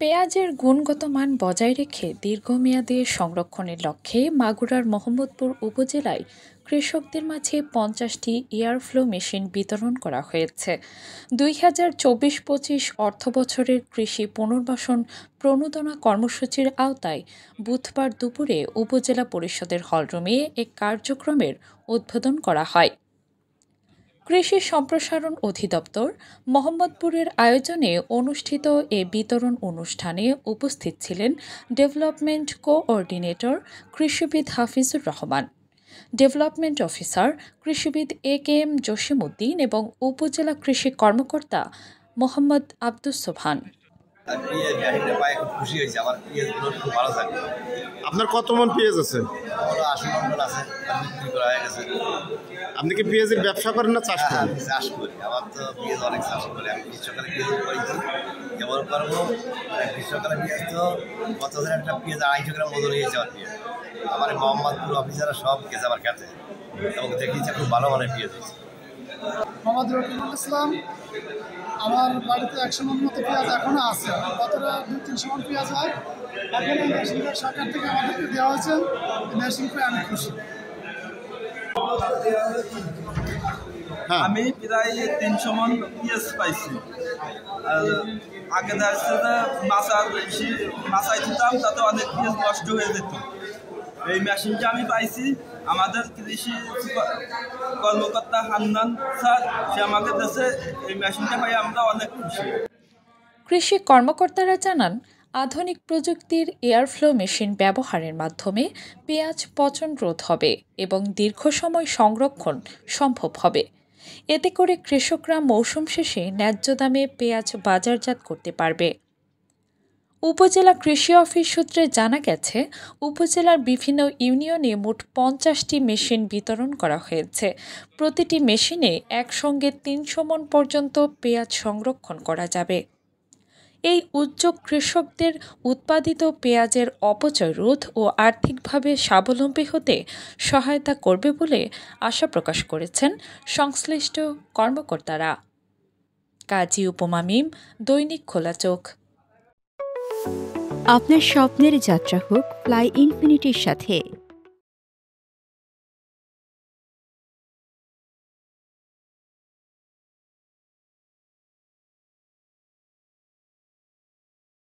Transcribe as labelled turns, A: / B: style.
A: পেঁয়াজের গুণগত মান বজায় রেখে দীর্ঘমেয়াদে সংরক্ষণের লক্ষ্যে মাগুরার মোহাম্মদপুর উপজেলায় কৃষকদের মাঝে ৫০টি এয়ারফ্লো মেশিন বিতরণ করা হয়েছে। ২০২৪-২৫ অর্থবছরের কৃষি পুনর্বাসন প্রণোদনা কর্মসূচির আওতায় বুধবার দুপুরে উপজেলা পরিষদের হলরুমে এক কার্যক্রমের উদ্বোধন করা হয়। কৃষি সম্প্রসারণ অধিদপ্তর মোহাম্মদপুরের আয়োজনে অনুষ্ঠিত এ বিতরণ অনুষ্ঠানে উপস্থিত ছিলেন ডেভেলপমেন্ট কোঅর্ডিনেটর কৃষিবিদ হাফিজুর রহমান, ডেভেলপমেন্ট অফিসার কৃষিবিদ এ.কে.এম. জসিমউদ্দিন এবং উপজেলা কৃষি কর্মকর্তা মোহাম্মদ আব্দুস সোবহান।
B: আপনার কত মন পেঁয়াজ আছে?
C: ৮০ মন আছে, বিক্রি করা হয়ে গেছে।
B: আপনি কি পেঁয়াজের ব্যবসা করেন না চাষ করেন?
C: চাষ করি, আমার তো পেঁয়াজ অনেক চাষ করি। আমি গ্রীষ্মকালে পেঁয়াজ করেছি, যেমন করবো গ্রীষ্মকালে পেঁয়াজ তো গত দিন একটা পেঁয়াজ ২৫০ গ্রাম ওজন হয়েছে। আমার পেঁয়াজ আমার মোহাম্মদপুর অফিসাররা সব গেছে আমার কাছে এবং দেখিয়েছে খুব ভালো মানের পেঁয়াজ হয়েছে।
D: মোহাম্মদ রফিকুল ইসলাম। আমার বাড়িতে ১০০ মন মতো পেঁয়াজ এখনো আছে। গতটা ২-৩০০ মন পেঁয়াজ হয়। এখন এই মেশিনটা সরকার থেকে আমাদেরকে দেওয়া হয়েছে, মেশিন পেয়ে আমি খুশি।
E: আমি প্রায় ৩০০ মন পেঁয়াজ পাইছি। আর আগে দেখা যাচ্ছে মাছায় দিতাম, তাতে অনেক পেঁয়াজ নষ্ট হয়ে যেত। এই মেশিনটা আমি পাইছি, আমাদের কৃষি কর্মকর্তা হান্নান স্যার, সে আমাকে দিয়েছে। এই মেশিনটা পাই আমরা অনেক খুশি।
A: কৃষি কর্মকর্তারা জানান, আধুনিক প্রযুক্তির এয়ারফ্লো মেশিন ব্যবহারের মাধ্যমে পেঁয়াজ পচন রোধ হবে এবং দীর্ঘ সময় সংরক্ষণ সম্ভব হবে। এতে করে কৃষকরা মৌসুম শেষে ন্যায্য দামে পেঁয়াজ বাজারজাত করতে পারবে। উপজেলা কৃষি অফিস সূত্রে জানা গেছে, উপজেলার বিভিন্ন ইউনিয়নে মোট ৫০টি মেশিন বিতরণ করা হয়েছে। প্রতিটি মেশিনে একসঙ্গে ৩০০ মন পর্যন্ত পেঁয়াজ সংরক্ষণ করা যাবে। এই উদ্যোগ কৃষকদের উৎপাদিত পেঁয়াজের অপচয় রোধ ও আর্থিকভাবে স্বাবলম্বী হতে সহায়তা করবে বলে আশা প্রকাশ করেছেন সংশ্লিষ্ট কর্মকর্তারা। কাজী উপমা মিম, দৈনিক খোলা চোখ।
F: আপনার স্বপ্নের যাত্রা হোক ফ্লাই ইনফিনিটির সাথে।